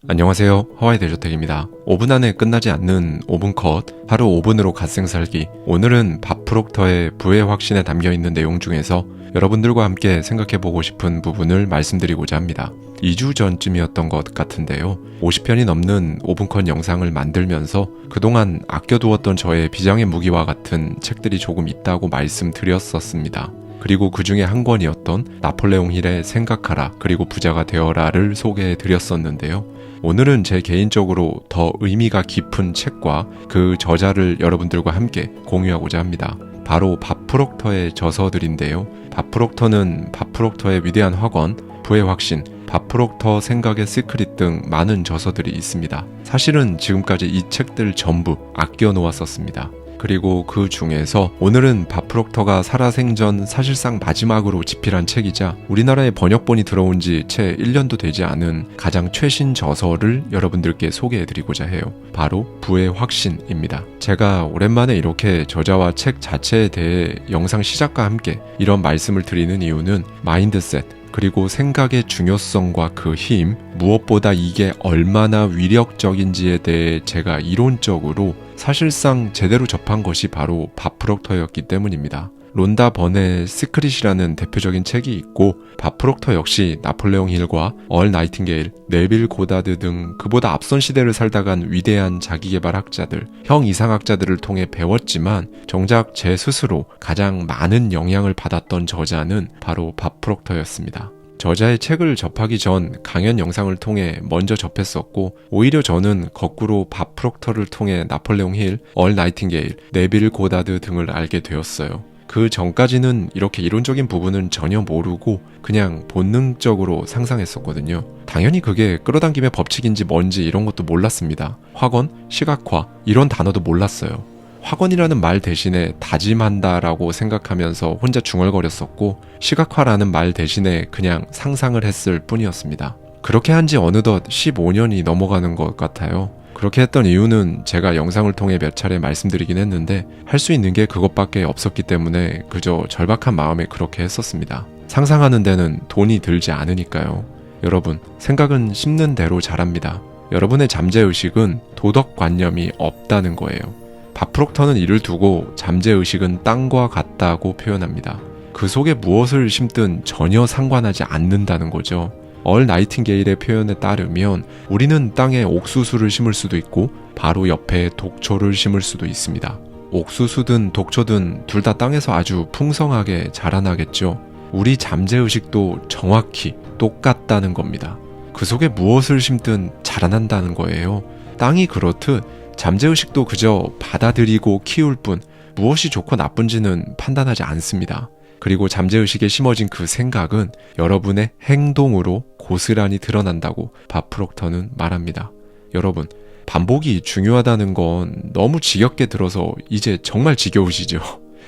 안녕하세요, 하와이 대저택입니다. 5분 안에 끝나지 않는 5분 컷, 하루 5분으로 갓생 살기. 오늘은 밥 프록터의 부의 확신에 담겨있는 내용 중에서 여러분들과 함께 생각해보고 싶은 부분을 말씀드리고자 합니다. 2주 전쯤이었던 것 같은데요. 50편이 넘는 5분 컷 영상을 만들면서 그동안 아껴두었던 저의 비장의 무기와 같은 책들이 조금 있다고 말씀드렸었습니다. 그리고 그 중에 한 권이었던 나폴레옹 힐의 생각하라 그리고 부자가 되어라를 소개해드렸었는데요. 오늘은 제 개인적으로 더 의미가 깊은 책과 그 저자를 여러분들과 함께 공유하고자 합니다. 바로 밥 프록터의 저서들인데요. 밥 프록터는 밥 프록터의 위대한 확언, 부의 확신, 밥 프록터 생각의 시크릿 등 많은 저서들이 있습니다. 사실은 지금까지 이 책들 전부 아껴 놓았었습니다. 그리고 그 중에서 오늘은 밥 프록터가 살아생전 사실상 마지막으로 집필한 책이자 우리나라에 번역본이 들어온 지 채 1년도 되지 않은 가장 최신 저서를 여러분들께 소개해드리고자 해요. 바로 부의 확신입니다. 제가 오랜만에 이렇게 저자와 책 자체에 대해 영상 시작과 함께 이런 말씀을 드리는 이유는 마인드셋, 그리고 생각의 중요성과 그 힘, 무엇보다 이게 얼마나 위력적인지에 대해 제가 이론적으로 사실상 제대로 접한 것이 바로 밥 프록터였기 때문입니다. 론다 번의 시크릿이라는 대표적인 책이 있고 밥 프록터 역시 나폴레옹 힐과 얼 나이팅게일, 네빌 고다드 등 그보다 앞선 시대를 살다간 위대한 자기계발학자들, 형이상학자들을 통해 배웠지만 정작 제 스스로 가장 많은 영향을 받았던 저자는 바로 밥 프록터였습니다. 저자의 책을 접하기 전 강연 영상을 통해 먼저 접했었고 오히려 저는 거꾸로 밥 프록터를 통해 나폴레옹 힐, 얼 나이팅게일, 네빌 고다드 등을 알게 되었어요. 그 전까지는 이렇게 이론적인 부분은 전혀 모르고 그냥 본능적으로 상상했었거든요. 당연히 그게 끌어당김의 법칙인지 뭔지 이런 것도 몰랐습니다. 확언, 시각화 이런 단어도 몰랐어요. 확언이라는 말 대신에 다짐한다라고 생각하면서 혼자 중얼거렸었고 시각화라는 말 대신에 그냥 상상을 했을 뿐이었습니다. 그렇게 한 지 어느덧 15년이 넘어가는 것 같아요. 그렇게 했던 이유는 제가 영상을 통해 몇 차례 말씀드리긴 했는데 할 수 있는 게 그것밖에 없었기 때문에 그저 절박한 마음에 그렇게 했었습니다. 상상하는 데는 돈이 들지 않으니까요. 여러분, 생각은 씹는 대로 자랍니다. 여러분의 잠재의식은 도덕관념이 없다는 거예요. 밥 프록터는 이를 두고 잠재의식은 땅과 같다고 표현합니다. 그 속에 무엇을 심든 전혀 상관하지 않는다는 거죠. 얼 나이팅게일의 표현에 따르면 우리는 땅에 옥수수를 심을 수도 있고 바로 옆에 독초를 심을 수도 있습니다. 옥수수든 독초든 둘 다 땅에서 아주 풍성하게 자라나겠죠. 우리 잠재의식도 정확히 똑같다는 겁니다. 그 속에 무엇을 심든 자라난다는 거예요. 땅이 그렇듯 잠재의식도 그저 받아들이고 키울 뿐 무엇이 좋고 나쁜지는 판단하지 않습니다. 그리고 잠재의식에 심어진 그 생각은 여러분의 행동으로 고스란히 드러난다고 밥 프록터는 말합니다. 여러분, 반복이 중요하다는 건 너무 지겹게 들어서 이제 정말 지겨우시죠?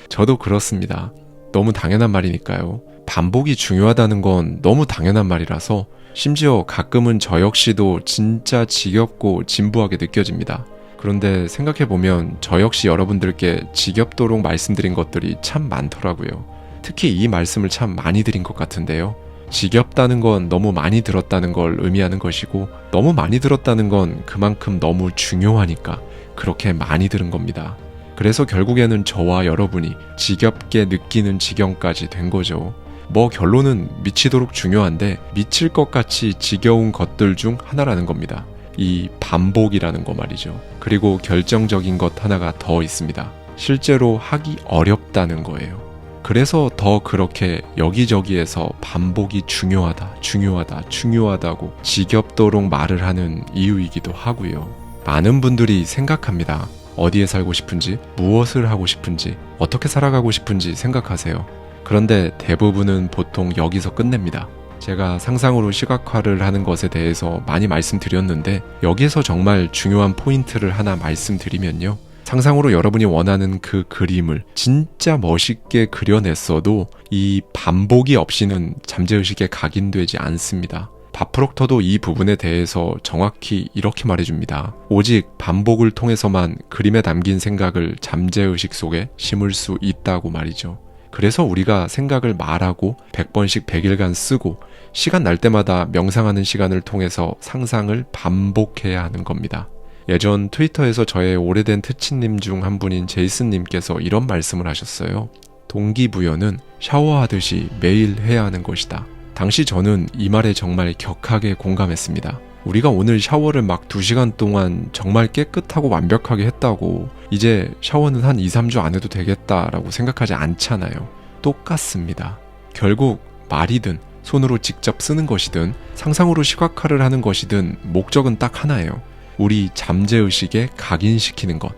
저도 그렇습니다. 너무 당연한 말이니까요. 반복이 중요하다는 건 너무 당연한 말이라서 심지어 가끔은 저 역시도 진짜 지겹고 진부하게 느껴집니다. 그런데 생각해보면 저 역시 여러분들께 지겹도록 말씀드린 것들이 참 많더라고요. 특히 이 말씀을 참 많이 드린 것 같은데요. 지겹다는 건 너무 많이 들었다는 걸 의미하는 것이고 너무 많이 들었다는 건 그만큼 너무 중요하니까 그렇게 많이 들은 겁니다. 그래서 결국에는 저와 여러분이 지겹게 느끼는 지경까지 된 거죠. 뭐 결론은 미치도록 중요한데 미칠 것 같이 지겨운 것들 중 하나라는 겁니다. 이 반복이라는 거 말이죠. 그리고 결정적인 것 하나가 더 있습니다. 실제로 하기 어렵다는 거예요. 그래서 더 그렇게 여기저기에서 반복이 중요하다고 지겹도록 말을 하는 이유이기도 하고요. 많은 분들이 생각합니다. 어디에 살고 싶은지, 무엇을 하고 싶은지, 어떻게 살아가고 싶은지 생각하세요. 그런데 대부분은 보통 여기서 끝냅니다. 제가 상상으로 시각화를 하는 것에 대해서 많이 말씀드렸는데 여기에서 정말 중요한 포인트를 하나 말씀드리면요. 상상으로 여러분이 원하는 그 그림을 진짜 멋있게 그려냈어도 이 반복이 없이는 잠재의식에 각인되지 않습니다. 밥 프록터도 이 부분에 대해서 정확히 이렇게 말해줍니다. 오직 반복을 통해서만 그림에 담긴 생각을 잠재의식 속에 심을 수 있다고 말이죠. 그래서 우리가 생각을 말하고 100번씩 100일간 쓰고 시간 날 때마다 명상하는 시간을 통해서 상상을 반복해야 하는 겁니다. 예전 트위터에서 저의 오래된 특친님 중 한 분인 제이슨님께서 이런 말씀을 하셨어요. 동기부여는 샤워하듯이 매일 해야 하는 것이다. 당시 저는 이 말에 정말 격하게 공감했습니다. 우리가 오늘 샤워를 막 2시간 동안 정말 깨끗하고 완벽하게 했다고 이제 샤워는 한 2, 3주 안 해도 되겠다라고 생각하지 않잖아요. 똑같습니다. 결국 말이든 손으로 직접 쓰는 것이든 상상으로 시각화를 하는 것이든 목적은 딱 하나예요. 우리 잠재의식에 각인시키는 것.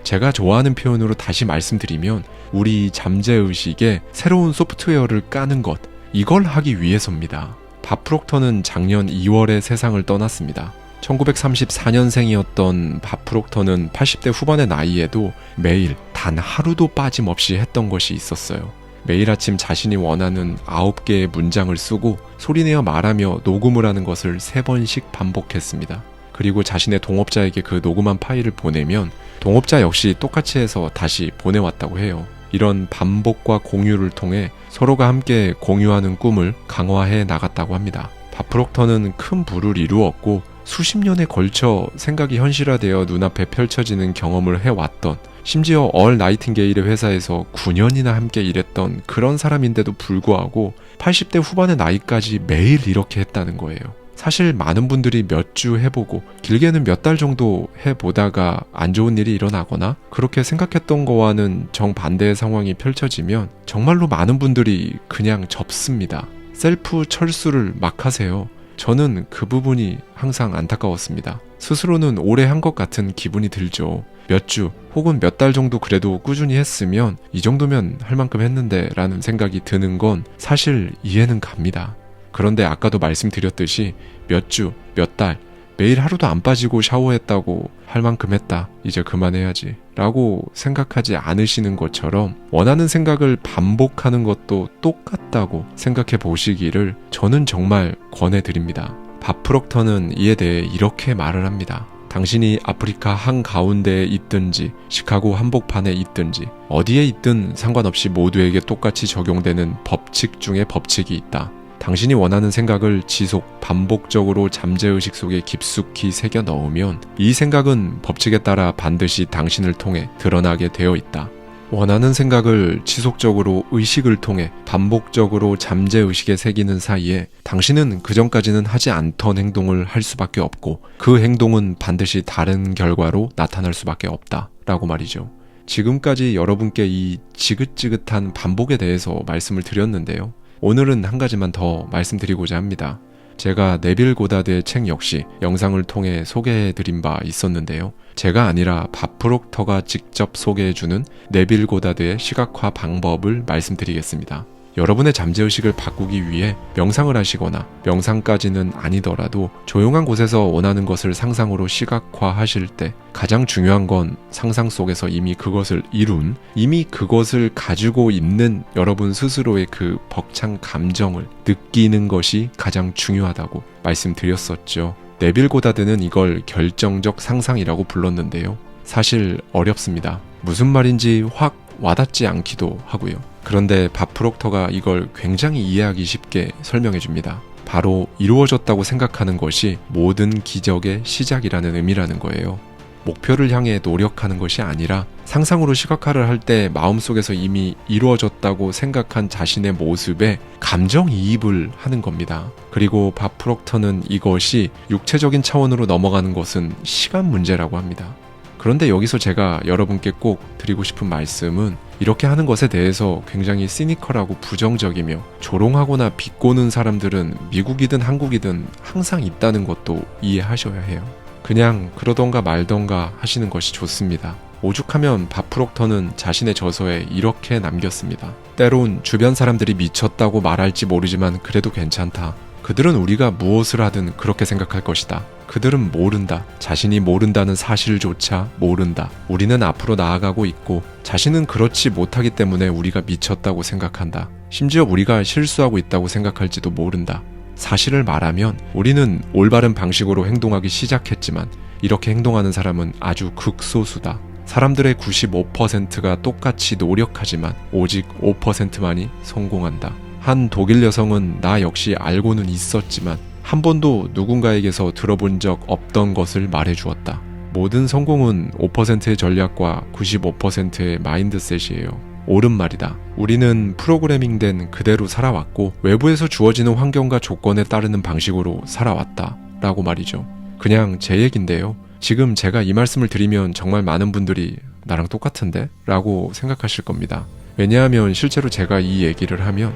제가 좋아하는 표현으로 다시 말씀드리면 우리 잠재의식에 새로운 소프트웨어를 까는 것, 이걸 하기 위해서입니다. 밥 프록터는 작년 2월에 세상을 떠났습니다. 1934년생이었던 밥 프록터는 80대 후반의 나이에도 매일 단 하루도 빠짐없이 했던 것이 있었어요. 매일 아침 자신이 원하는 9개의 문장을 쓰고 소리내어 말하며 녹음을 하는 것을 3번씩 반복했습니다. 그리고 자신의 동업자에게 그 녹음한 파일을 보내면 동업자 역시 똑같이 해서 다시 보내왔다고 해요. 이런 반복과 공유를 통해 서로가 함께 공유하는 꿈을 강화해 나갔다고 합니다. 밥 프록터는 큰 부를 이루었고 수십 년에 걸쳐 생각이 현실화되어 눈앞에 펼쳐지는 경험을 해왔던, 심지어 얼 나이팅게일의 회사에서 9년이나 함께 일했던 그런 사람인데도 불구하고 80대 후반의 나이까지 매일 이렇게 했다는 거예요. 사실 많은 분들이 몇 주 해보고 길게는 몇 달 정도 해보다가 안 좋은 일이 일어나거나 그렇게 생각했던 거와는 정반대의 상황이 펼쳐지면 정말로 많은 분들이 그냥 접습니다. 셀프 철수를 막 하세요. 저는 그 부분이 항상 안타까웠습니다. 스스로는 오래 한 것 같은 기분이 들죠. 몇 주 혹은 몇 달 정도 그래도 꾸준히 했으면 이 정도면 할 만큼 했는데 라는 생각이 드는 건 사실 이해는 갑니다. 그런데 아까도 말씀드렸듯이 몇 주, 몇 달, 매일 하루도 안 빠지고 샤워했다고 할 만큼 했다. 이제 그만해야지. 라고 생각하지 않으시는 것처럼 원하는 생각을 반복하는 것도 똑같다고 생각해 보시기를 저는 정말 권해드립니다. 밥 프록터는 이에 대해 이렇게 말을 합니다. 당신이 아프리카 한가운데에 있든지 시카고 한복판에 있든지 어디에 있든 상관없이 모두에게 똑같이 적용되는 법칙 중에 법칙이 있다. 당신이 원하는 생각을 지속, 반복적으로 잠재의식 속에 깊숙이 새겨 넣으면 이 생각은 법칙에 따라 반드시 당신을 통해 드러나게 되어 있다. 원하는 생각을 지속적으로 의식을 통해 반복적으로 잠재의식에 새기는 사이에 당신은 그전까지는 하지 않던 행동을 할 수밖에 없고 그 행동은 반드시 다른 결과로 나타날 수밖에 없다. 라고 말이죠. 지금까지 여러분께 이 지긋지긋한 반복에 대해서 말씀을 드렸는데요. 오늘은 한 가지만 더 말씀드리고자 합니다. 제가 네빌 고다드의 책 역시 영상을 통해 소개해드린 바 있었는데요. 제가 아니라 밥 프록터가 직접 소개해주는 네빌 고다드의 시각화 방법을 말씀드리겠습니다. 여러분의 잠재의식을 바꾸기 위해 명상을 하시거나 명상까지는 아니더라도 조용한 곳에서 원하는 것을 상상으로 시각화하실 때 가장 중요한 건 상상 속에서 이미 그것을 이룬, 이미 그것을 가지고 있는 여러분 스스로의 그 벅찬 감정을 느끼는 것이 가장 중요하다고 말씀드렸었죠. 네빌 고다드는 이걸 결정적 상상이라고 불렀는데요. 사실 어렵습니다. 무슨 말인지 확 와닿지 않기도 하고요. 그런데 밥 프록터가 이걸 굉장히 이해하기 쉽게 설명해 줍니다. 바로 이루어졌다고 생각하는 것이 모든 기적의 시작이라는 의미라는 거예요. 목표를 향해 노력하는 것이 아니라 상상으로 시각화를 할 때 마음속에서 이미 이루어졌다고 생각한 자신의 모습에 감정이입을 하는 겁니다. 그리고 밥 프록터는 이것이 육체적인 차원으로 넘어가는 것은 시간 문제라고 합니다. 그런데 여기서 제가 여러분께 꼭 드리고 싶은 말씀은 이렇게 하는 것에 대해서 굉장히 시니컬하고 부정적이며 조롱하거나 비꼬는 사람들은 미국이든 한국이든 항상 있다는 것도 이해하셔야 해요. 그냥 그러던가 말던가 하시는 것이 좋습니다. 오죽하면 밥 프록터는 자신의 저서에 이렇게 남겼습니다. 때론 주변 사람들이 미쳤다고 말할지 모르지만 그래도 괜찮다. 그들은 우리가 무엇을 하든 그렇게 생각할 것이다. 그들은 모른다. 자신이 모른다는 사실조차 모른다. 우리는 앞으로 나아가고 있고 자신은 그렇지 못하기 때문에 우리가 미쳤다고 생각한다. 심지어 우리가 실수하고 있다고 생각할지도 모른다. 사실을 말하면 우리는 올바른 방식으로 행동하기 시작했지만 이렇게 행동하는 사람은 아주 극소수다. 사람들의 95%가 똑같이 노력하지만 오직 5%만이 성공한다. 한 독일 여성은 나 역시 알고는 있었지만 한 번도 누군가에게서 들어본 적 없던 것을 말해주었다. 모든 성공은 5%의 전략과 95%의 마인드셋이에요. 옳은 말이다. 우리는 프로그래밍된 그대로 살아왔고 외부에서 주어지는 환경과 조건에 따르는 방식으로 살아왔다 라고 말이죠. 그냥 제 얘긴데요. 지금 제가 이 말씀을 드리면 정말 많은 분들이 나랑 똑같은데? 라고 생각하실 겁니다. 왜냐하면 실제로 제가 이 얘기를 하면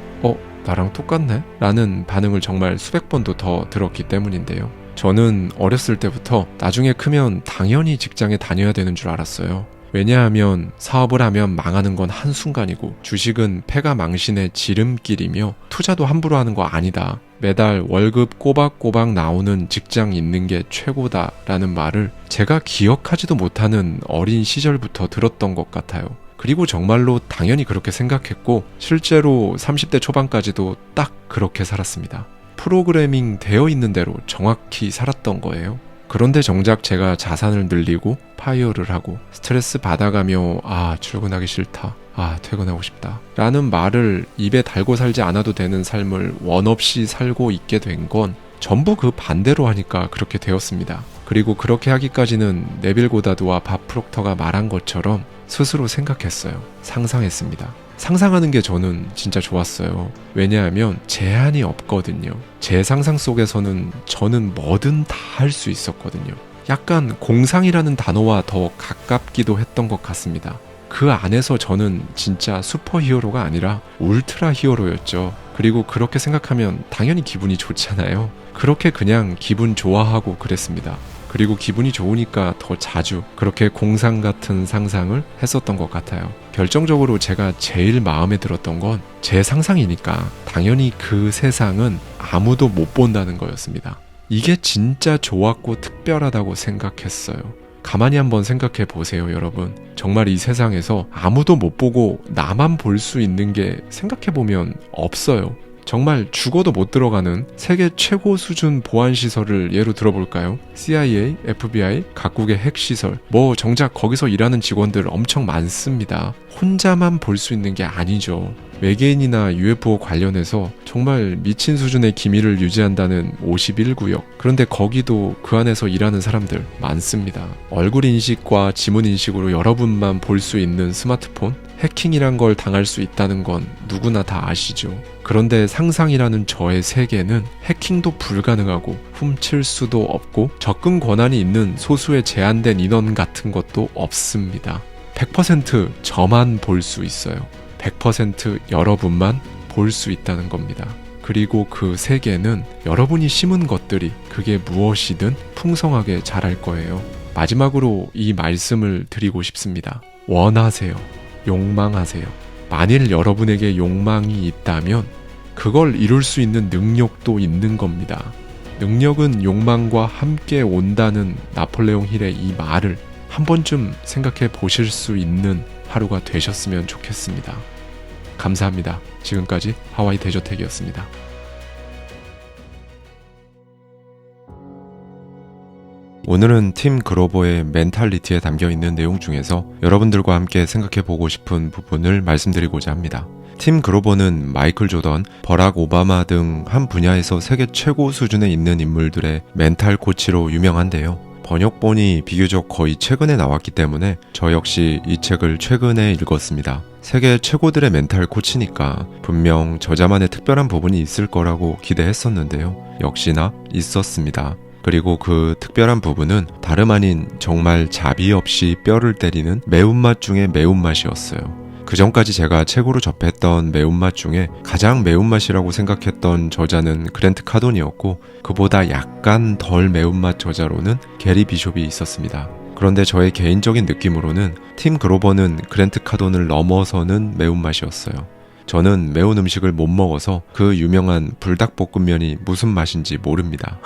나랑 똑같네? 라는 반응을 정말 수백 번도 더 들었기 때문인데요. 저는 어렸을 때부터 나중에 크면 당연히 직장에 다녀야 되는 줄 알았어요. 왜냐하면 사업을 하면 망하는 건 한순간이고 주식은 패가 망신의 지름길이며 투자도 함부로 하는 거 아니다. 매달 월급 꼬박꼬박 나오는 직장 있는 게 최고다 라는 말을 제가 기억하지도 못하는 어린 시절부터 들었던 것 같아요. 그리고 정말로 당연히 그렇게 생각했고 실제로 30대 초반까지도 딱 그렇게 살았습니다. 프로그래밍 되어 있는 대로 정확히 살았던 거예요. 그런데 정작 제가 자산을 늘리고 파이어를 하고 스트레스 받아가며 출근하기 싫다, 퇴근하고 싶다 라는 말을 입에 달고 살지 않아도 되는 삶을 원 없이 살고 있게 된 건 전부 그 반대로 하니까 그렇게 되었습니다. 그리고 그렇게 하기까지는 네빌 고다드와 밥 프록터가 말한 것처럼 스스로 생각했어요. 상상했습니다. 상상하는 게 저는 진짜 좋았어요. 왜냐하면 제한이 없거든요. 제 상상 속에서는 저는 뭐든 다 할 수 있었거든요. 약간 공상이라는 단어와 더 가깝기도 했던 것 같습니다. 그 안에서 저는 진짜 슈퍼 히어로가 아니라 울트라 히어로였죠. 그리고 그렇게 생각하면 당연히 기분이 좋잖아요. 그렇게 그냥 기분 좋아하고 그랬습니다. 그리고 기분이 좋으니까 더 자주 그렇게 공상 같은 상상을 했었던 것 같아요. 결정적으로 제가 제일 마음에 들었던 건 제 상상이니까 당연히 그 세상은 아무도 못 본다는 거였습니다. 이게 진짜 좋았고 특별하다고 생각했어요. 가만히 한번 생각해 보세요, 여러분. 정말 이 세상에서 아무도 못 보고 나만 볼 수 있는 게 생각해보면 없어요. 정말 죽어도 못 들어가는 세계 최고 수준 보안시설을 예로 들어볼까요? CIA, FBI, 각국의 핵시설, 정작 거기서 일하는 직원들 엄청 많습니다. 혼자만 볼 수 있는 게 아니죠. 외계인이나 UFO 관련해서 정말 미친 수준의 기밀을 유지한다는 51구역. 그런데 거기도 그 안에서 일하는 사람들 많습니다. 얼굴 인식과 지문 인식으로 여러분만 볼 수 있는 스마트폰? 해킹이란 걸 당할 수 있다는 건 누구나 다 아시죠. 그런데 상상이라는 저의 세계는 해킹도 불가능하고 훔칠 수도 없고 접근 권한이 있는 소수의 제한된 인원 같은 것도 없습니다. 100% 저만 볼 수 있어요. 100% 여러분만 볼 수 있다는 겁니다. 그리고 그 세계는 여러분이 심은 것들이 그게 무엇이든 풍성하게 자랄 거예요. 마지막으로 이 말씀을 드리고 싶습니다. 원하세요. 욕망하세요. 만일 여러분에게 욕망이 있다면 그걸 이룰 수 있는 능력도 있는 겁니다. 능력은 욕망과 함께 온다는 나폴레옹 힐의 이 말을 한 번쯤 생각해 보실 수 있는 하루가 되셨으면 좋겠습니다. 감사합니다. 지금까지 하와이 대저택이었습니다. 오늘은 팀 그로버의 멘탈리티에 담겨있는 내용 중에서 여러분들과 함께 생각해보고 싶은 부분을 말씀드리고자 합니다. 팀 그로버는 마이클 조던, 버락 오바마 등 한 분야에서 세계 최고 수준에 있는 인물들의 멘탈 코치로 유명한데요. 번역본이 비교적 거의 최근에 나왔기 때문에 저 역시 이 책을 최근에 읽었습니다. 세계 최고들의 멘탈 코치니까 분명 저자만의 특별한 부분이 있을 거라고 기대했었는데요. 역시나 있었습니다. 그리고 그 특별한 부분은 다름 아닌 정말 자비 없이 뼈를 때리는 매운맛 중에 매운맛이었어요. 그 전까지 제가 책으로 접했던 매운맛 중에 가장 매운맛이라고 생각했던 저자는 그랜트 카돈이었고 그보다 약간 덜 매운맛 저자로는 게리 비숍이 있었습니다. 그런데 저의 개인적인 느낌으로는 팀 그로버는 그랜트 카돈을 넘어서는 매운맛이었어요. 저는 매운 음식을 못 먹어서 그 유명한 불닭볶음면이 무슨 맛인지 모릅니다.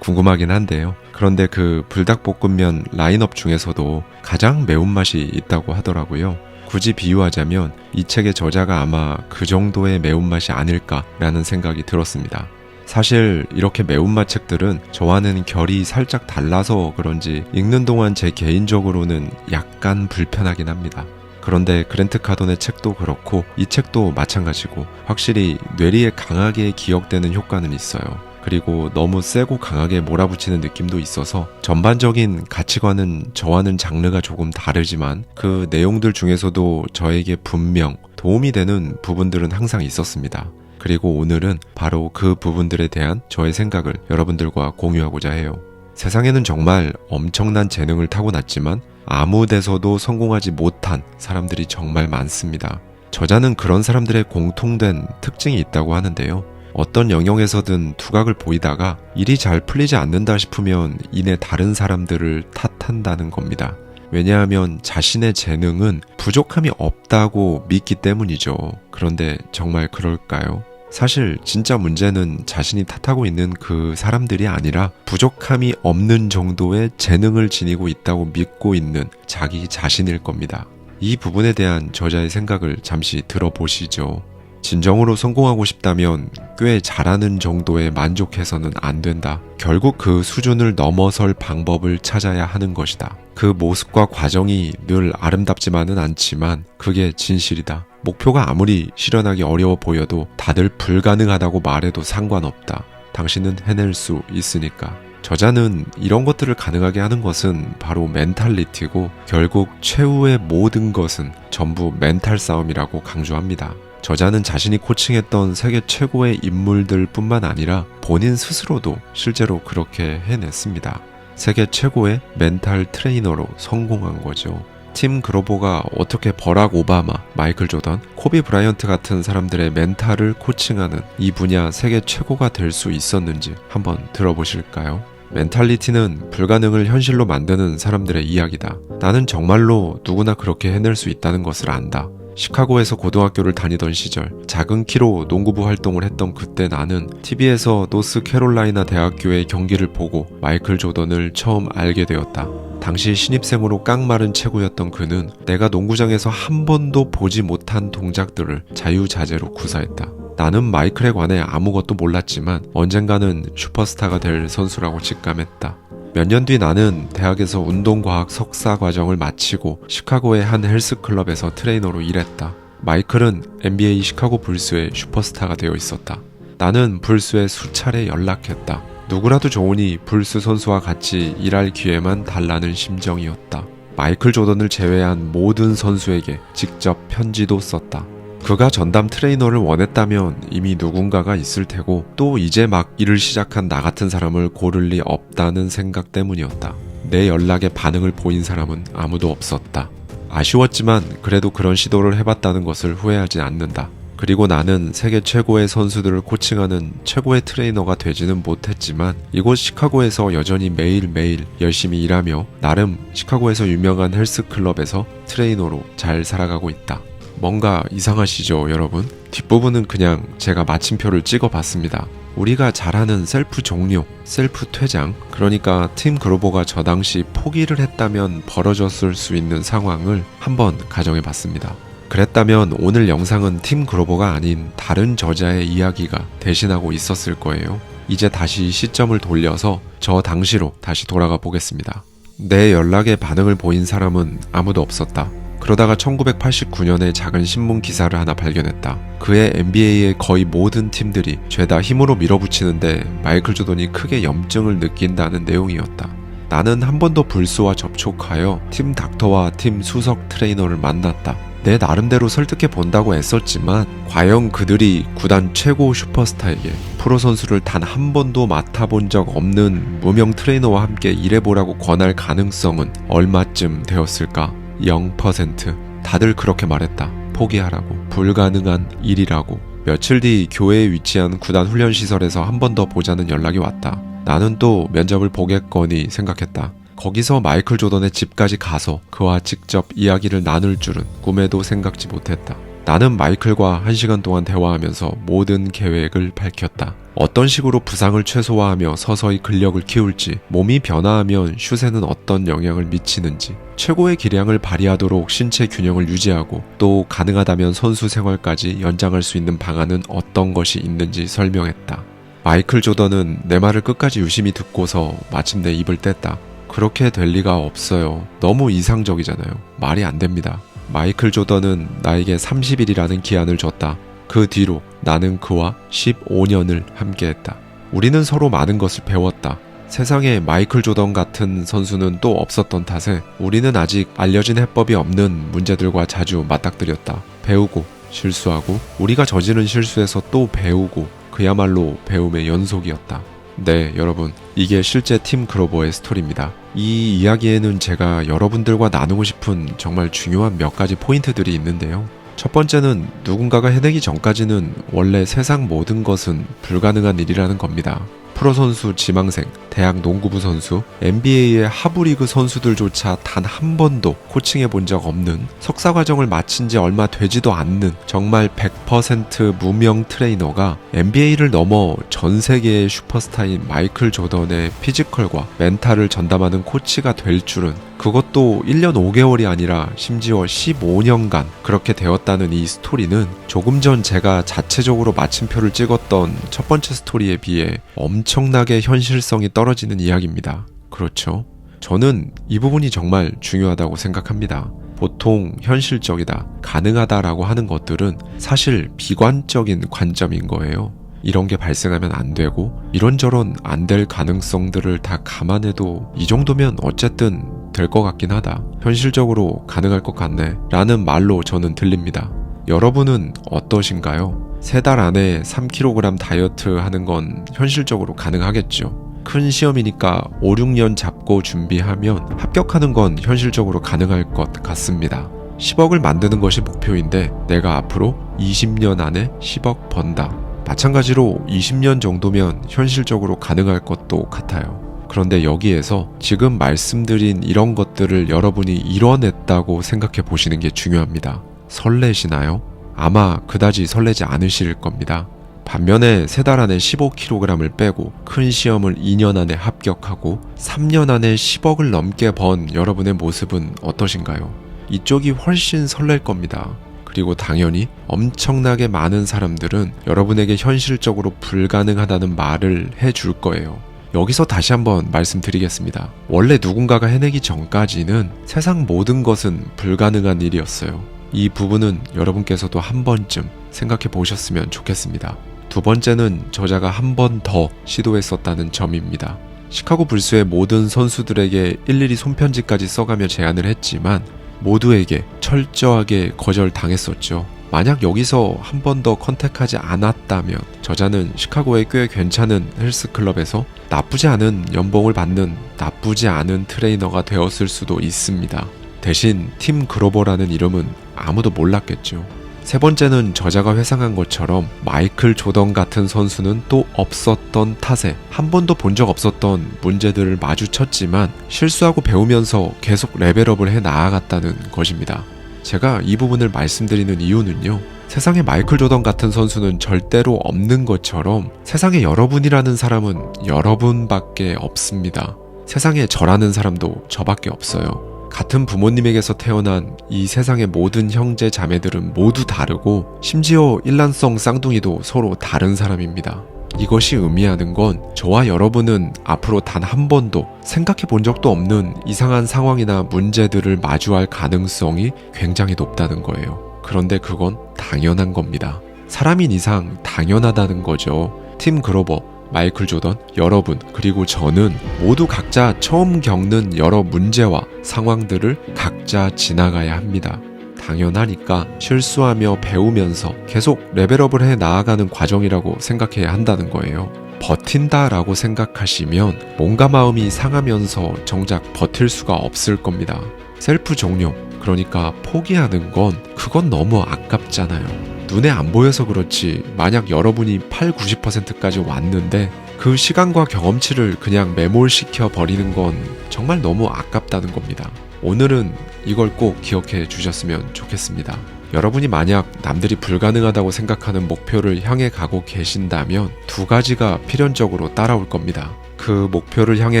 궁금하긴 한데요. 그런데 그 불닭볶음면 라인업 중에서도 가장 매운맛이 있다고 하더라고요. 굳이 비유하자면 이 책의 저자가 아마 그 정도의 매운맛이 아닐까라는 생각이 들었습니다. 사실 이렇게 매운맛 책들은 저와는 결이 살짝 달라서 그런지 읽는 동안 제 개인적으로는 약간 불편하긴 합니다. 그런데 그랜트 카돈의 책도 그렇고 이 책도 마찬가지고 확실히 뇌리에 강하게 기억되는 효과는 있어요. 그리고 너무 세고 강하게 몰아붙이는 느낌도 있어서 전반적인 가치관은 저와는 장르가 조금 다르지만 그 내용들 중에서도 저에게 분명 도움이 되는 부분들은 항상 있었습니다. 그리고 오늘은 바로 그 부분들에 대한 저의 생각을 여러분들과 공유하고자 해요. 세상에는 정말 엄청난 재능을 타고났지만 아무 데서도 성공하지 못한 사람들이 정말 많습니다. 저자는 그런 사람들의 공통된 특징이 있다고 하는데요. 어떤 영역에서든 두각을 보이다가 일이 잘 풀리지 않는다 싶으면 이내 다른 사람들을 탓한다는 겁니다. 왜냐하면 자신의 재능은 부족함이 없다고 믿기 때문이죠. 그런데 정말 그럴까요? 사실 진짜 문제는 자신이 탓하고 있는 그 사람들이 아니라 부족함이 없는 정도의 재능을 지니고 있다고 믿고 있는 자기 자신일 겁니다. 이 부분에 대한 저자의 생각을 잠시 들어보시죠. 진정으로 성공하고 싶다면 꽤 잘하는 정도에 만족해서는 안 된다. 결국 그 수준을 넘어설 방법을 찾아야 하는 것이다. 그 모습과 과정이 늘 아름답지만은 않지만 그게 진실이다. 목표가 아무리 실현하기 어려워 보여도 다들 불가능하다고 말해도 상관없다. 당신은 해낼 수 있으니까. 저자는 이런 것들을 가능하게 하는 것은 바로 멘탈리티고 결국 최후의 모든 것은 전부 멘탈 싸움이라고 강조합니다. 저자는 자신이 코칭했던 세계 최고의 인물들 뿐만 아니라 본인 스스로도 실제로 그렇게 해냈습니다. 세계 최고의 멘탈 트레이너로 성공한 거죠. 팀 그로버가 어떻게 버락 오바마, 마이클 조던, 코비 브라이언트 같은 사람들의 멘탈을 코칭하는 이 분야 세계 최고가 될 수 있었는지 한번 들어보실까요? 멘탈리티는 불가능을 현실로 만드는 사람들의 이야기다. 나는 정말로 누구나 그렇게 해낼 수 있다는 것을 안다. 시카고에서 고등학교를 다니던 시절 작은 키로 농구부 활동을 했던 그때 나는 TV에서 노스캐롤라이나 대학교의 경기를 보고 마이클 조던을 처음 알게 되었다. 당시 신입생으로 깡마른 체구였던 그는 내가 농구장에서 한 번도 보지 못한 동작들을 자유자재로 구사했다. 나는 마이클에 관해 아무것도 몰랐지만 언젠가는 슈퍼스타가 될 선수라고 직감했다. 몇 년 뒤 나는 대학에서 운동과학 석사 과정을 마치고 시카고의 한 헬스클럽에서 트레이너로 일했다. 마이클은 NBA 시카고 불스의 슈퍼스타가 되어 있었다. 나는 불스에 수차례 연락했다. 누구라도 좋으니 불스 선수와 같이 일할 기회만 달라는 심정이었다. 마이클 조던을 제외한 모든 선수에게 직접 편지도 썼다. 그가 전담 트레이너를 원했다면 이미 누군가가 있을 테고 또 이제 막 일을 시작한 나 같은 사람을 고를 리 없다는 생각 때문이었다. 내 연락에 반응을 보인 사람은 아무도 없었다. 아쉬웠지만 그래도 그런 시도를 해봤다는 것을 후회하지 않는다. 그리고 나는 세계 최고의 선수들을 코칭하는 최고의 트레이너가 되지는 못했지만 이곳 시카고에서 여전히 매일매일 열심히 일하며 나름 시카고에서 유명한 헬스클럽에서 트레이너로 잘 살아가고 있다. 뭔가 이상하시죠, 여러분? 뒷부분은 그냥 제가 마침표를 찍어봤습니다. 우리가 잘 아는 셀프 종료, 셀프 퇴장, 그러니까 팀 그로버가 저 당시 포기를 했다면 벌어졌을 수 있는 상황을 한번 가정해봤습니다. 그랬다면 오늘 영상은 팀 그로버가 아닌 다른 저자의 이야기가 대신하고 있었을 거예요. 이제 다시 시점을 돌려서 저 당시로 다시 돌아가 보겠습니다. 내 연락에 반응을 보인 사람은 아무도 없었다. 그러다가 1989년에 작은 신문 기사를 하나 발견했다. 그의 NBA의 거의 모든 팀들이 죄다 힘으로 밀어붙이는데 마이클 조던이 크게 염증을 느낀다는 내용이었다. 나는 한 번 더 불스와 접촉하여 팀 닥터와 팀 수석 트레이너를 만났다. 내 나름대로 설득해 본다고 애썼지만 과연 그들이 구단 최고 슈퍼스타에게 프로 선수를 단 한 번도 맡아본 적 없는 무명 트레이너와 함께 일해보라고 권할 가능성은 얼마쯤 되었을까? 0%. 다들 그렇게 말했다. 포기하라고. 불가능한 일이라고. 며칠 뒤 교회에 위치한 구단 훈련시설에서 한 번 더 보자는 연락이 왔다. 나는 또 면접을 보겠거니 생각했다. 거기서 마이클 조던의 집까지 가서 그와 직접 이야기를 나눌 줄은 꿈에도 생각지 못했다. 나는 마이클과 1시간 동안 대화하면서 모든 계획을 밝혔다. 어떤 식으로 부상을 최소화하며 서서히 근력을 키울지, 몸이 변화하면 슛에는 어떤 영향을 미치는지, 최고의 기량을 발휘하도록 신체 균형을 유지하고 또 가능하다면 선수 생활까지 연장할 수 있는 방안은 어떤 것이 있는지 설명했다. 마이클 조던은 내 말을 끝까지 유심히 듣고서 마침내 입을 뗐다. 그렇게 될 리가 없어요. 너무 이상적이잖아요. 말이 안 됩니다. 마이클 조던은 나에게 30일이라는 기한을 줬다. 그 뒤로 나는 그와 15년을 함께했다. 우리는 서로 많은 것을 배웠다. 세상에 마이클 조던 같은 선수는 또 없었던 탓에 우리는 아직 알려진 해법이 없는 문제들과 자주 맞닥뜨렸다. 배우고 실수하고 우리가 저지른 실수에서 또 배우고 그야말로 배움의 연속이었다. 네, 여러분, 이게 실제 팀 그로버의 스토리입니다. 이 이야기에는 제가 여러분들과 나누고 싶은 정말 중요한 몇 가지 포인트들이 있는데요. 첫 번째는 누군가가 해내기 전까지는 원래 세상 모든 것은 불가능한 일이라는 겁니다. 프로선수 지망생, 대학 농구부 선수, NBA의 하부리그 선수들조차 단 한 번도 코칭해 본 적 없는 석사과정을 마친 지 얼마 되지도 않는 정말 100% 무명 트레이너가 NBA를 넘어 전 세계의 슈퍼스타인 마이클 조던의 피지컬과 멘탈을 전담하는 코치가 될 줄은, 그것도 1년 5개월이 아니라 심지어 15년간 그렇게 되었다는 이 스토리는 조금 전 제가 자체적으로 마침표를 찍었던 첫 번째 스토리에 비해 엄청나게 현실성이 떨어지는 이야기입니다. 그렇죠? 저는 이 부분이 정말 중요하다고 생각합니다. 보통 현실적이다, 가능하다라고 하는 것들은 사실 비관적인 관점인 거예요. 이런 게 발생하면 안 되고 이런저런 안 될 가능성들을 다 감안해도 이 정도면 어쨌든 될 것 같긴 하다, 현실적으로 가능할 것 같네 라는 말로 저는 들립니다. 여러분은 어떠신가요? 3달 안에 3kg 다이어트 하는 건 현실적으로 가능하겠죠. 큰 시험이니까 5, 6년 잡고 준비하면 합격하는 건 현실적으로 가능할 것 같습니다. 10억을 만드는 것이 목표인데 내가 앞으로 20년 안에 10억 번다. 마찬가지로 20년 정도면 현실적으로 가능할 것도 같아요. 그런데 여기에서 지금 말씀드린 이런 것들을 여러분이 이뤄냈다고 생각해 보시는 게 중요합니다. 설레시나요? 아마 그다지 설레지 않으실 겁니다. 반면에 3달 안에 15kg을 빼고 큰 시험을 2년 안에 합격하고 3년 안에 10억을 넘게 번 여러분의 모습은 어떠신가요? 이쪽이 훨씬 설렐 겁니다. 그리고 당연히 엄청나게 많은 사람들은 여러분에게 현실적으로 불가능하다는 말을 해줄 거예요. 여기서 다시 한번 말씀드리겠습니다. 원래 누군가가 해내기 전까지는 세상 모든 것은 불가능한 일이었어요. 이 부분은 여러분께서도 한 번쯤 생각해 보셨으면 좋겠습니다. 두 번째는 저자가 한 번 더 시도했었다는 점입니다. 시카고 불스의 모든 선수들에게 일일이 손편지까지 써가며 제안을 했지만 모두에게 철저하게 거절당했었죠. 만약 여기서 한 번 더 컨택하지 않았다면 저자는 시카고의 꽤 괜찮은 헬스클럽에서 나쁘지 않은 연봉을 받는 나쁘지 않은 트레이너가 되었을 수도 있습니다. 대신 팀 그로버라는 이름은 아무도 몰랐겠죠. 세 번째는 저자가 회상한 것처럼 마이클 조던 같은 선수는 또 없었던 탓에 한 번도 본 적 없었던 문제들을 마주쳤지만 실수하고 배우면서 계속 레벨업을 해 나아갔다는 것입니다. 제가 이 부분을 말씀드리는 이유는요, 세상에 마이클 조던 같은 선수는 절대로 없는 것처럼 세상에 여러분이라는 사람은 여러분밖에 없습니다. 세상에 저라는 사람도 저밖에 없어요. 같은 부모님에게서 태어난 이 세상의 모든 형제 자매들은 모두 다르고 심지어 일란성 쌍둥이도 서로 다른 사람입니다. 이것이 의미하는 건 저와 여러분은 앞으로 단 한 번도 생각해 본 적도 없는 이상한 상황이나 문제들을 마주할 가능성이 굉장히 높다는 거예요. 그런데 그건 당연한 겁니다. 사람인 이상 당연하다는 거죠. 팀 그로버, 마이클 조던, 여러분, 그리고 저는 모두 각자 처음 겪는 여러 문제와 상황들을 각자 지나가야 합니다. 당연하니까 실수하며 배우면서 계속 레벨업을 해 나아가는 과정이라고 생각해야 한다는 거예요. 버틴다라고 생각하시면 몸과 마음이 상하면서 정작 버틸 수가 없을 겁니다. 셀프 종료, 그러니까 포기하는 그건 너무 아깝잖아요. 눈에 안 보여서 그렇지 만약 여러분이 80-90%까지 왔는데 그 시간과 경험치를 그냥 매몰시켜 버리는 건 정말 너무 아깝다는 겁니다. 오늘은 이걸 꼭 기억해 주셨으면 좋겠습니다. 여러분이 만약 남들이 불가능하다고 생각하는 목표를 향해 가고 계신다면 2가지가 필연적으로 따라올 겁니다. 그 목표를 향해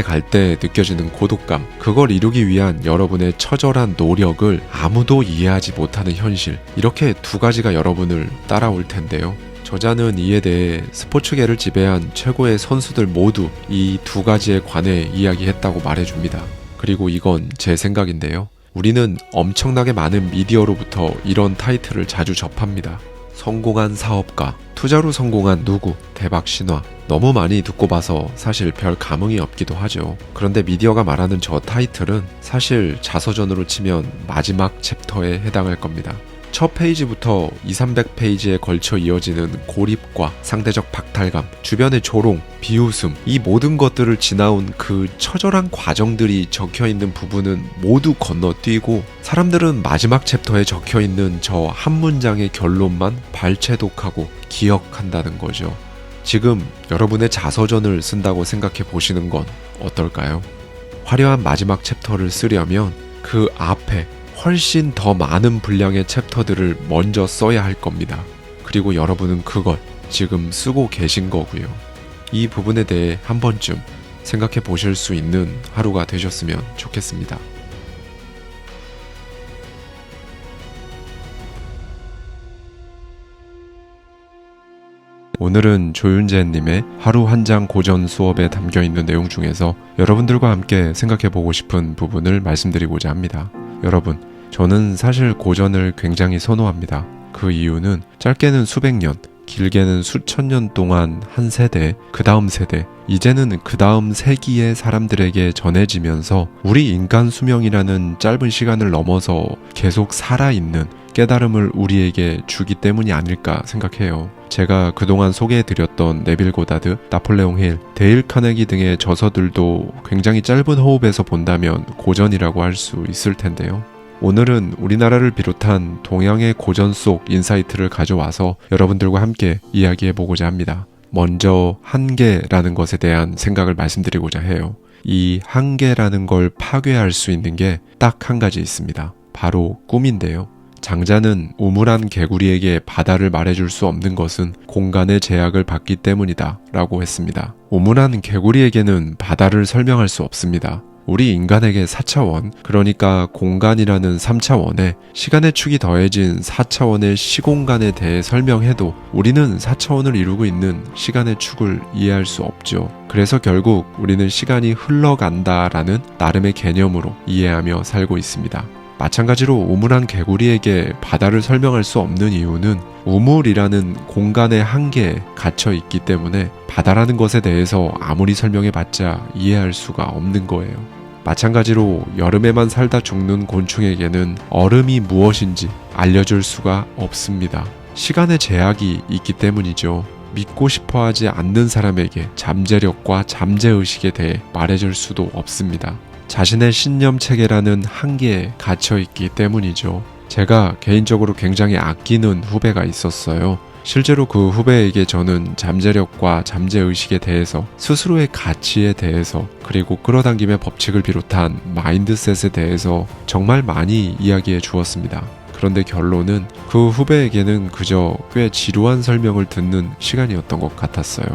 갈 때 느껴지는 고독감, 그걸 이루기 위한 여러분의 처절한 노력을 아무도 이해하지 못하는 현실, 이렇게 2가지가 여러분을 따라올 텐데요. 저자는 이에 대해 스포츠계를 지배한 최고의 선수들 모두 이 2가지에 관해 이야기했다고 말해줍니다. 그리고 이건 제 생각인데요. 우리는 엄청나게 많은 미디어로부터 이런 타이틀을 자주 접합니다. 성공한 사업가, 투자로 성공한 누구, 대박 신화. 너무 많이 듣고 봐서 사실 별 감흥이 없기도 하죠. 그런데 미디어가 말하는 저 타이틀은 사실 자서전으로 치면 마지막 챕터에 해당할 겁니다. 첫 페이지부터 200~300페이지에 걸쳐 이어지는 고립과 상대적 박탈감, 주변의 조롱, 비웃음, 이 모든 것들을 지나온 그 처절한 과정들이 적혀있는 부분은 모두 건너뛰고 사람들은 마지막 챕터에 적혀있는 저 한 문장의 결론만 발췌독하고 기억한다는 거죠. 지금 여러분의 자서전을 쓴다고 생각해 보시는 건 어떨까요? 화려한 마지막 챕터를 쓰려면 그 앞에 훨씬 더 많은 분량의 챕터들을 먼저 써야 할 겁니다. 그리고 여러분은 그걸 지금 쓰고 계신 거고요. 이 부분에 대해 한 번쯤 생각해 보실 수 있는 하루가 되셨으면 좋겠습니다. 오늘은 조윤재님의 하루 한 장 고전 수업에 담겨있는 내용 중에서 여러분들과 함께 생각해 보고 싶은 부분을 말씀드리고자 합니다. 여러분, 저는 사실 고전을 굉장히 선호합니다. 그 이유는 짧게는 수백 년, 길게는 수천 년 동안 한 세대, 그 다음 세대, 이제는 그 다음 세기의 사람들에게 전해지면서 우리 인간 수명이라는 짧은 시간을 넘어서 계속 살아있는 깨달음을 우리에게 주기 때문이 아닐까 생각해요. 제가 그동안 소개해드렸던 네빌 고다드, 나폴레옹 힐, 데일 카네기 등의 저서들도 굉장히 짧은 호흡에서 본다면 고전이라고 할 수 있을 텐데요. 오늘은 우리나라를 비롯한 동양의 고전 속 인사이트를 가져와서 여러분들과 함께 이야기해보고자 합니다. 먼저 한계라는 것에 대한 생각을 말씀드리고자 해요. 이 한계라는 걸 파괴할 수 있는 게 딱 한 가지 있습니다. 바로 꿈인데요. 장자는 우물한 개구리에게 바다를 말해줄 수 없는 것은 공간의 제약을 받기 때문이다 라고 했습니다. 우물한 개구리에게는 바다를 설명할 수 없습니다. 우리 인간에게 4차원, 그러니까 공간이라는 3차원에 시간의 축이 더해진 4차원의 시공간에 대해 설명해도 우리는 4차원을 이루고 있는 시간의 축을 이해할 수 없죠. 그래서 결국 우리는 시간이 흘러간다라는 나름의 개념으로 이해하며 살고 있습니다. 마찬가지로 우물한 개구리에게 바다를 설명할 수 없는 이유는 우물이라는 공간의 한계에 갇혀 있기 때문에 바다라는 것에 대해서 아무리 설명해봤자 이해할 수가 없는 거예요. 마찬가지로 여름에만 살다 죽는 곤충에게는 얼음이 무엇인지 알려줄 수가 없습니다. 시간의 제약이 있기 때문이죠. 믿고 싶어 하지 않는 사람에게 잠재력과 잠재의식에 대해 말해줄 수도 없습니다. 자신의 신념 체계라는 한계에 갇혀 있기 때문이죠. 제가 개인적으로 굉장히 아끼는 후배가 있었어요. 실제로 그 후배에게 저는 잠재력과 잠재의식에 대해서, 스스로의 가치에 대해서, 그리고 끌어당김의 법칙을 비롯한 마인드셋에 대해서 정말 많이 이야기해 주었습니다. 그런데 결론은 그 후배에게는 그저 꽤 지루한 설명을 듣는 시간이었던 것 같았어요.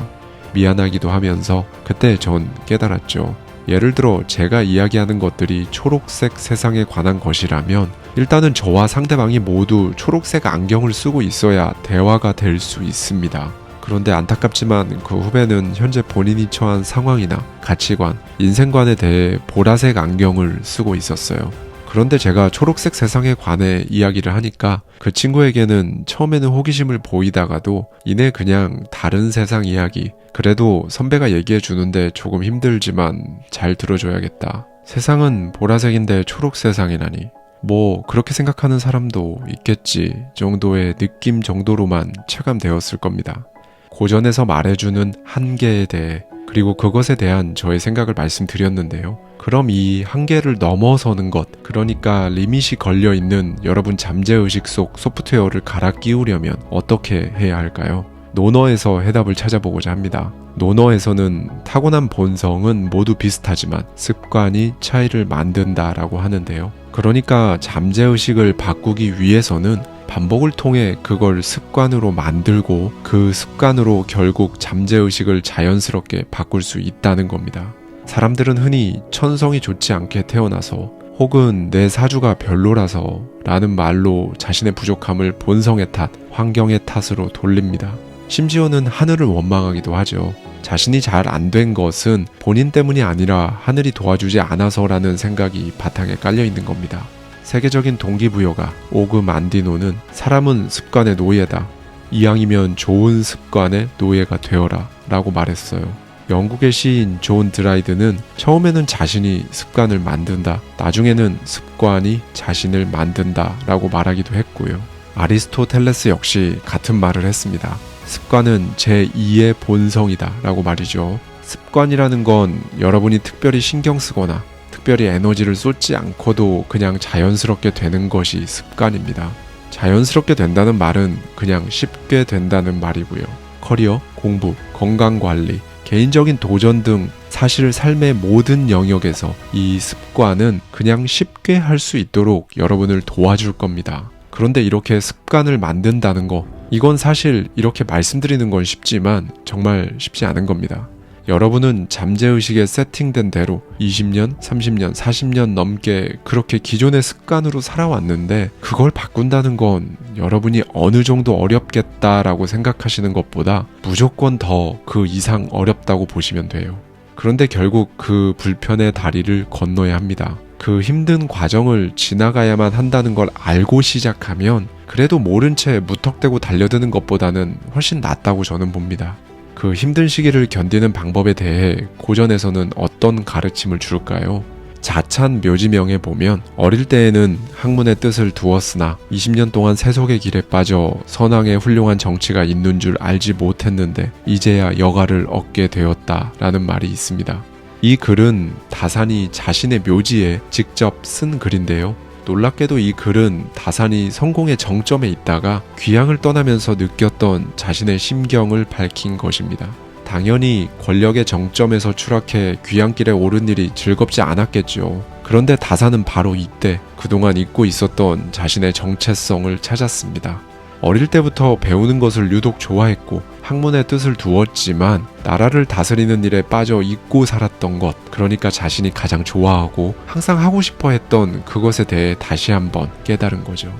미안하기도 하면서 그때 전 깨달았죠. 예를 들어 제가 이야기하는 것들이 초록색 세상에 관한 것이라면 일단은 저와 상대방이 모두 초록색 안경을 쓰고 있어야 대화가 될 수 있습니다. 그런데 안타깝지만 그 후배는 현재 본인이 처한 상황이나 가치관, 인생관에 대해 보라색 안경을 쓰고 있었어요. 그런데 제가 초록색 세상에 관해 이야기를 하니까 그 친구에게는 처음에는 호기심을 보이다가도 이내 그냥 다른 세상 이야기, 그래도 선배가 얘기해 주는데 조금 힘들지만 잘 들어줘야겠다. 세상은 보라색인데 초록 세상이라니. 뭐 그렇게 생각하는 사람도 있겠지 정도의 느낌 정도로만 체감되었을 겁니다. 고전에서 말해주는 한계에 대해, 그리고 그것에 대한 저의 생각을 말씀드렸는데요. 그럼 이 한계를 넘어서는 것, 그러니까 리밋이 걸려있는 여러분 잠재의식 속 소프트웨어를 갈아 끼우려면 어떻게 해야 할까요? 논어에서 해답을 찾아보고자 합니다. 논어에서는 타고난 본성은 모두 비슷하지만 습관이 차이를 만든다라고 하는데요. 그러니까 잠재의식을 바꾸기 위해서는 반복을 통해 그걸 습관으로 만들고 그 습관으로 결국 잠재의식을 자연스럽게 바꿀 수 있다는 겁니다. 사람들은 흔히 천성이 좋지 않게 태어나서 혹은 내 사주가 별로라서 라는 말로 자신의 부족함을 본성의 탓, 환경의 탓으로 돌립니다. 심지어는 하늘을 원망하기도 하죠. 자신이 잘 안 된 것은 본인 때문이 아니라 하늘이 도와주지 않아서라는 생각이 바탕에 깔려 있는 겁니다. 세계적인 동기부여가 오그 만디노는 사람은 습관의 노예다. 이왕이면 좋은 습관의 노예가 되어라 라고 말했어요. 영국의 시인 존 드라이드는 처음에는 자신이 습관을 만든다, 나중에는 습관이 자신을 만든다 라고 말하기도 했고요. 아리스토텔레스 역시 같은 말을 했습니다. 습관은 제2의 본성이다 라고 말이죠. 습관이라는 건 여러분이 특별히 신경 쓰거나 특별히 에너지를 쏟지 않고도 그냥 자연스럽게 되는 것이 습관입니다. 자연스럽게 된다는 말은 그냥 쉽게 된다는 말이고요. 커리어, 공부, 건강관리, 개인적인 도전 등 사실 삶의 모든 영역에서 이 습관은 그냥 쉽게 할 수 있도록 여러분을 도와줄 겁니다. 그런데 이렇게 습관을 만든다는 거, 이건 사실 이렇게 말씀드리는 건 쉽지만 정말 쉽지 않은 겁니다. 여러분은 잠재의식에 세팅된 대로 20년, 30년, 40년 넘게 그렇게 기존의 습관으로 살아왔는데 그걸 바꾼다는 건 여러분이 어느 정도 어렵겠다라고 생각하시는 것보다 무조건 더 그 이상 어렵다고 보시면 돼요. 그런데 결국 그 불편의 다리를 건너야 합니다. 그 힘든 과정을 지나가야만 한다는 걸 알고 시작하면 그래도 모른 채 무턱대고 달려드는 것보다는 훨씬 낫다고 저는 봅니다. 그 힘든 시기를 견디는 방법에 대해 고전에서는 어떤 가르침을 줄까요? 자찬 묘지명에 보면 어릴 때에는 학문의 뜻을 두었으나 20년 동안 세속의 길에 빠져 선왕의 훌륭한 정치가 있는 줄 알지 못했는데 이제야 여가를 얻게 되었다라는 말이 있습니다. 이 글은 다산이 자신의 묘지에 직접 쓴 글인데요. 놀랍게도 이 글은 다산이 성공의 정점에 있다가 귀향을 떠나면서 느꼈던 자신의 심경을 밝힌 것입니다. 당연히 권력의 정점에서 추락해 귀향길에 오른 일이 즐겁지 않았겠죠. 그런데 다산은 바로 이때 그동안 잊고 있었던 자신의 정체성을 찾았습니다. 어릴 때부터 배우는 것을 유독 좋아했고 학문의 뜻을 두었지만 나라를 다스리는 일에 빠져 잊고 살았던 것, 그러니까 자신이 가장 좋아하고 항상 하고 싶어 했던 그것에 대해 다시 한번 깨달은 거죠.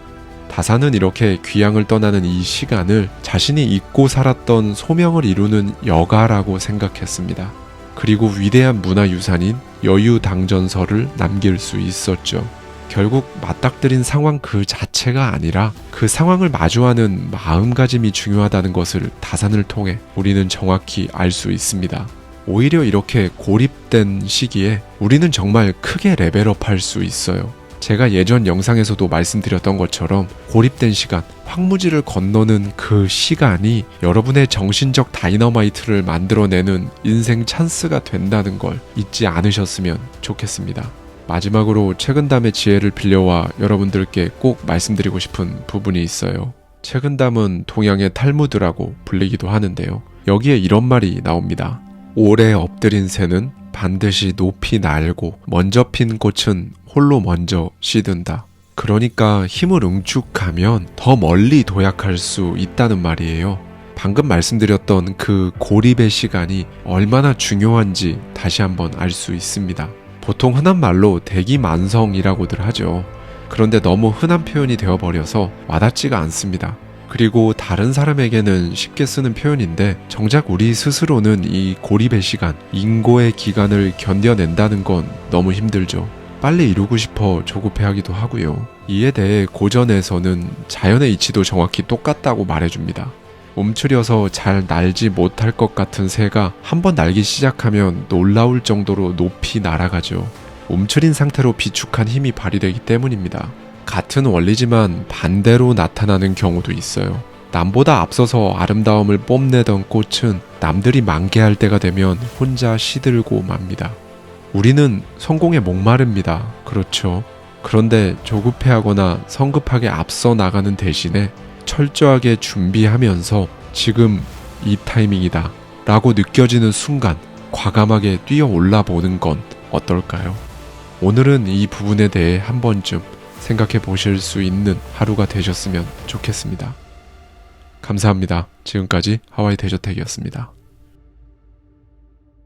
다산은 이렇게 귀향을 떠나는 이 시간을 자신이 잊고 살았던 소명을 이루는 여가라고 생각했습니다. 그리고 위대한 문화유산인 여유당전서를 남길 수 있었죠. 결국 맞닥뜨린 상황 그 자체가 아니라 그 상황을 마주하는 마음가짐이 중요하다는 것을 다산을 통해 우리는 정확히 알 수 있습니다. 오히려 이렇게 고립된 시기에 우리는 정말 크게 레벨업할 수 있어요. 제가 예전 영상에서도 말씀드렸던 것처럼 고립된 시간, 황무지를 건너는 그 시간이 여러분의 정신적 다이너마이트를 만들어내는 인생 찬스가 된다는 걸 잊지 않으셨으면 좋겠습니다. 마지막으로 책은담의 지혜를 빌려와 여러분들께 꼭 말씀드리고 싶은 부분이 있어요. 책은담은 동양의 탈무드라고 불리기도 하는데요. 여기에 이런 말이 나옵니다. 오래 엎드린 새는 반드시 높이 날고 먼저 핀 꽃은 홀로 먼저 시든다. 그러니까 힘을 응축하면 더 멀리 도약할 수 있다는 말이에요. 방금 말씀드렸던 그 고립의 시간이 얼마나 중요한지 다시 한번 알 수 있습니다. 보통 흔한 말로 대기만성이라고들 하죠. 그런데 너무 흔한 표현이 되어버려서 와닿지가 않습니다. 그리고 다른 사람에게는 쉽게 쓰는 표현인데 정작 우리 스스로는 이 고립의 시간, 인고의 기간을 견뎌낸다는 건 너무 힘들죠. 빨리 이루고 싶어 조급해하기도 하고요. 이에 대해 고전에서는 자연의 이치도 정확히 똑같다고 말해줍니다. 움츠려서 잘 날지 못할 것 같은 새가 한번 날기 시작하면 놀라울 정도로 높이 날아가죠. 움츠린 상태로 비축한 힘이 발휘되기 때문입니다. 같은 원리지만 반대로 나타나는 경우도 있어요. 남보다 앞서서 아름다움을 뽐내던 꽃은 남들이 만개할 때가 되면 혼자 시들고 맙니다. 우리는 성공에 목마릅니다. 그렇죠. 그런데 조급해하거나 성급하게 앞서 나가는 대신에 철저하게 준비하면서 지금 이 타이밍이다 라고 느껴지는 순간 과감하게 뛰어 올라 보는 건 어떨까요? 오늘은 이 부분에 대해 한 번쯤 생각해 보실 수 있는 하루가 되셨으면 좋겠습니다. 감사합니다. 지금까지 하와이 대저택이었습니다.